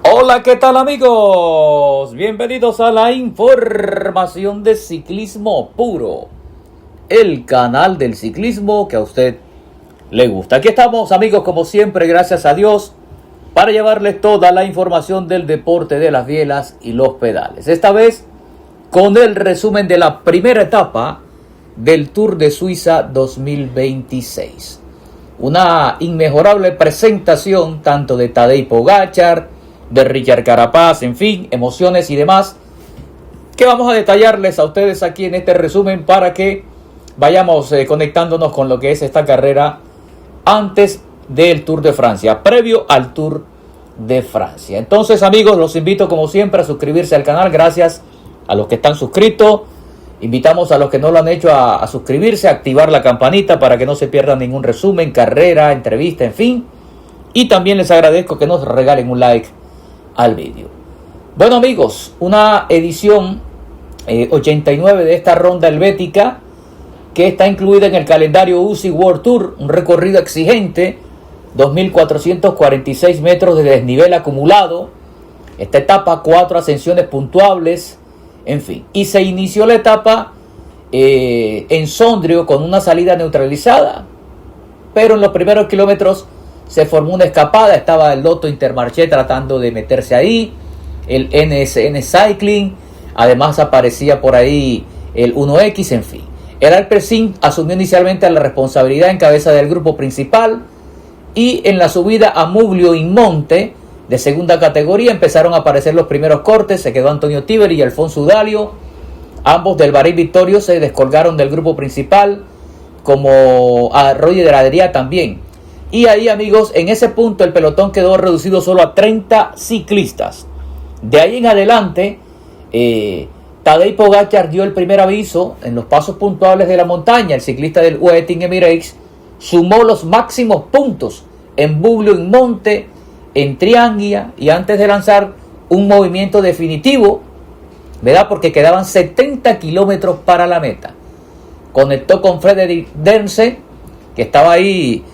Hola, ¿qué tal amigos? Bienvenidos a la información de ciclismo puro, el canal del ciclismo que a usted le gusta. Aquí estamos amigos como siempre, gracias a Dios, para llevarles toda la información del deporte de las bielas y los pedales. Esta vez con el resumen de la primera etapa del Tour de Suiza 2026. Una inmejorable presentación tanto de Tadej Pogačar, de Richard Carapaz, en fin, emociones y demás, que vamos a detallarles a ustedes aquí en este resumen para que vayamos conectándonos con lo que es esta carrera antes del Tour de Francia, previo al Tour de Francia. Entonces amigos, los invito como siempre a suscribirse al canal, gracias a los que están suscritos. Invitamos a los que no lo han hecho a suscribirse, a activar la campanita para que no se pierdan ningún resumen, carrera, entrevista, en fin. Y también les agradezco que nos regalen un like al vídeo. Bueno amigos, una edición 89 de esta ronda helvética que está incluida en el calendario UCI World Tour, un recorrido exigente, 2.446 metros de desnivel acumulado. Esta etapa, 4 ascensiones puntuables, en fin. Y se inició la etapa en Sondrio con una salida neutralizada, pero en los primeros kilómetros se formó una escapada. Estaba el Lotto Intermarché tratando de meterse ahí, el NSN Cycling, además aparecía por ahí el 1X, en fin. El Alpecin asumió inicialmente la responsabilidad en cabeza del grupo principal, y en la subida a Muglio in Monte de segunda categoría empezaron a aparecer los primeros cortes. Se quedó Antonio Tiberi y Alfonso Udalio, ambos del Bahrein Victorious, se descolgaron del grupo principal, como a Roger Adrià también. Y ahí amigos, en ese punto el pelotón quedó reducido solo a 30 ciclistas. De ahí en adelante Tadej Pogačar dio el primer aviso en los pasos puntuables de la montaña. El ciclista del UAE Team Emirates sumó los máximos puntos en Muglio in Monte, en Triangia, y antes de lanzar un movimiento definitivo, ¿verdad? Porque quedaban 70 kilómetros para la meta. Conectó con Frederik Dermse, que estaba ahí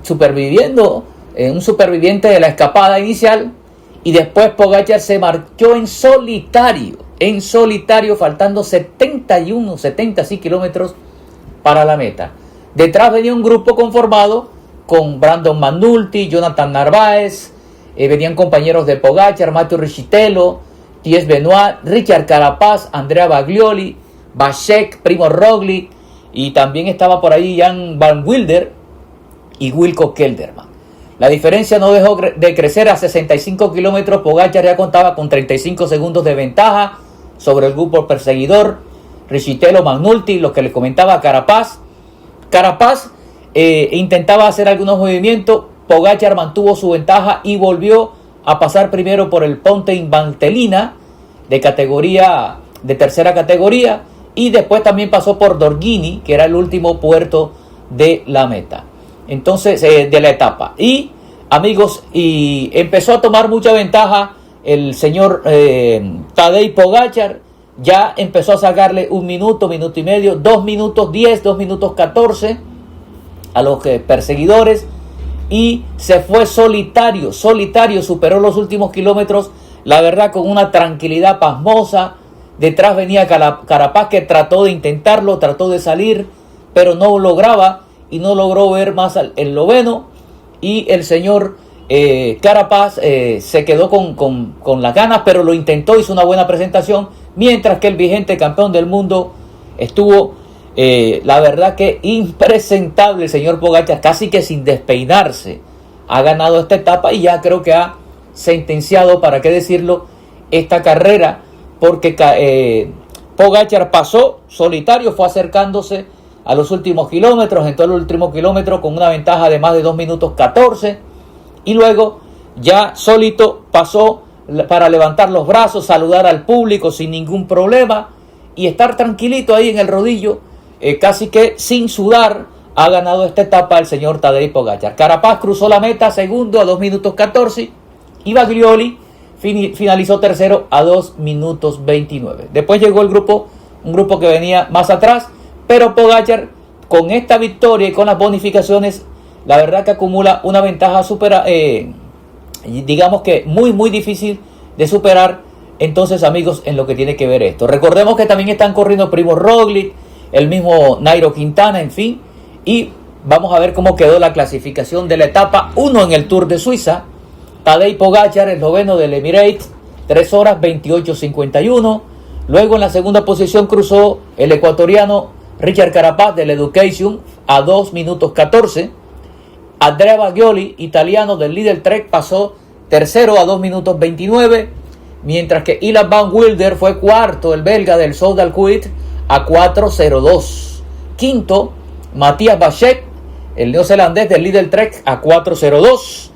superviviendo, un superviviente de la escapada inicial, y después Pogačar se marchó en solitario, faltando 70 kilómetros para la meta. Detrás venía un grupo conformado con Brandon McNulty, Jonathan Narváez, venían compañeros de Pogačar, Matteo Riccitello, Thies Benoit, Richard Carapaz, Andrea Baglioli, Vasek, Primo Roglic, y también estaba por ahí Jan Van Wilder y Wilco Kelderman. La diferencia no dejó de crecer a 65 kilómetros. Pogačar ya contaba con 35 segundos de ventaja sobre el grupo perseguidor, Riccitello, McNulty, lo que les comentaba Carapaz. Intentaba hacer algunos movimientos. Pogačar mantuvo su ventaja y volvió a pasar primero por el Ponte in Valtellina de tercera categoría, y después también pasó por Dorghini, que era el último puerto de la meta, entonces de la etapa. Y amigos, y empezó a tomar mucha ventaja el señor Tadej Pogačar. Ya empezó a sacarle 1 minuto, minuto y medio, 2 minutos 10, 2 minutos 14 a los perseguidores, y se fue solitario, superó los últimos kilómetros, la verdad, con una tranquilidad pasmosa. Detrás venía Carapaz, que trató de intentarlo, trató de salir, pero no lograba, y no logró ver más el esloveno. Y el señor Carapaz se quedó con las ganas, pero lo intentó, hizo una buena presentación, mientras que el vigente campeón del mundo estuvo, la verdad que impresentable. El señor Pogačar, casi que sin despeinarse, ha ganado esta etapa, y ya creo que ha sentenciado, para qué decirlo, esta carrera, porque Pogačar pasó solitario, fue acercándose a los últimos kilómetros, en todo el último kilómetro con una ventaja de más de 2 minutos 14, y luego ya solito pasó para levantar los brazos, saludar al público sin ningún problema y estar tranquilito ahí en el rodillo, casi que sin sudar. Ha ganado esta etapa el señor Tadej Pogačar. Carapaz cruzó la meta segundo a 2 minutos 14, y Baglioli finalizó tercero a 2 minutos 29. Después llegó un grupo que venía más atrás, pero Pogačar, con esta victoria y con las bonificaciones, la verdad que acumula una ventaja digamos que muy difícil de superar. Entonces, amigos, en lo que tiene que ver esto, recordemos que también están corriendo Primo Roglic, el mismo Nairo Quintana, en fin, y vamos a ver cómo quedó la clasificación de la etapa 1 en el Tour de Suiza. Tadej Pogačar, esloveno del Emirates, 3 horas 28:51. Luego en la segunda posición cruzó el ecuatoriano Richard Carapaz del Education a 2 minutos 14. Andrea Bagioli, italiano del Lidl Trek, pasó tercero a 2 minutos 29. Mientras que Ilan Van Wilder fue cuarto, el belga del Soudal Quitt, a 4:02. Quinto, Matías Bachek, el neozelandés del Lidl Trek, a 4:02.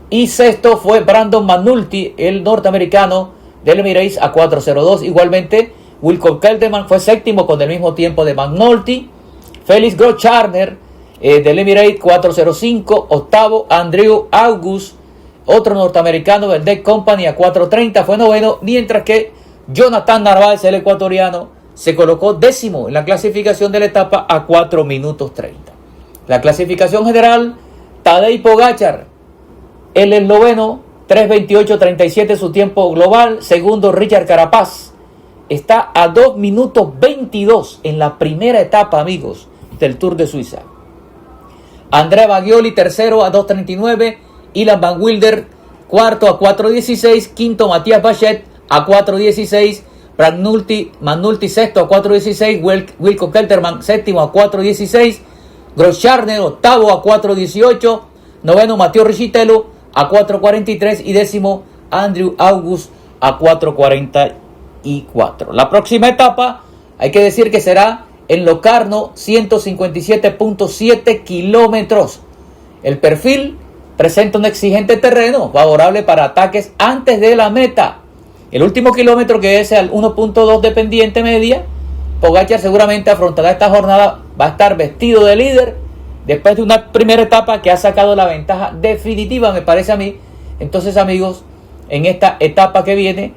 Y sexto fue Brandon McNulty, el norteamericano del Emirates, a 4:02. Igualmente, Wilco Kelderman fue séptimo con el mismo tiempo de McNulty. Félix Großartner del Emirates, 4:05. Octavo, Andrew August, otro norteamericano del Deck Company, a 4:30. Fue noveno, mientras que Jonathan Narváez, el ecuatoriano, se colocó décimo en la clasificación de la etapa a 4 minutos 30. La clasificación general: Tadej Pogačar, el esloveno, 3:28:37 su tiempo global. Segundo, Richard Carapaz, está a 2 minutos 22 en la primera etapa, amigos, del Tour de Suiza. Andrea Bagioli, tercero, a 2:39. Ilan Van Wilder, cuarto, a 4:16. Quinto, Matías Bachek, a 4:16. McNulty, sexto, a 4:16. Wilco Kelderman, séptimo, a 4:16. Großartner, octavo, a 4:18. Noveno, Matteo Richitello, a 4:43. Y décimo, Andrew August, a 4:44. La próxima etapa, hay que decir que será en Locarno, 157.7 kilómetros. El perfil presenta un exigente terreno favorable para ataques antes de la meta. El último kilómetro, que es al 1.2 de pendiente media, Pogačar seguramente afrontará esta jornada, va a estar vestido de líder después de una primera etapa que ha sacado la ventaja definitiva, me parece a mí. Entonces, amigos, en esta etapa que viene,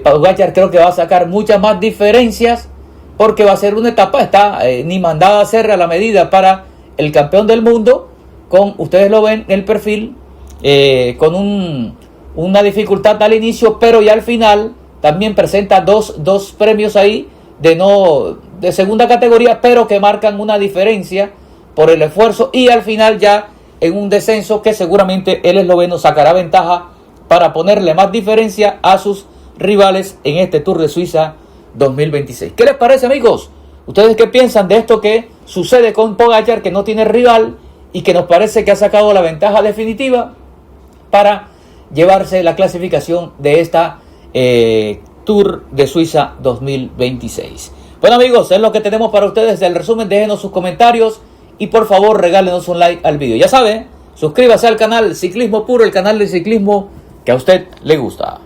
Pogačar creo que va a sacar muchas más diferencias, porque va a ser una etapa, está ni mandada a hacer a la medida para el campeón del mundo, con, ustedes lo ven, el perfil, con una dificultad al inicio, pero ya al final también presenta dos premios ahí de segunda categoría, pero que marcan una diferencia por el esfuerzo, y al final ya en un descenso que seguramente el esloveno sacará ventaja para ponerle más diferencia a sus rivales en este Tour de Suiza 2026. ¿Qué les parece, amigos? ¿Ustedes qué piensan de esto que sucede con Pogačar, que no tiene rival y que nos parece que ha sacado la ventaja definitiva para llevarse la clasificación de esta Tour de Suiza 2026? Bueno, amigos, es lo que tenemos para ustedes del resumen. Déjenos sus comentarios y por favor regálenos un like al video. Ya saben, suscríbase al canal Ciclismo Puro, el canal de ciclismo que a usted le gusta.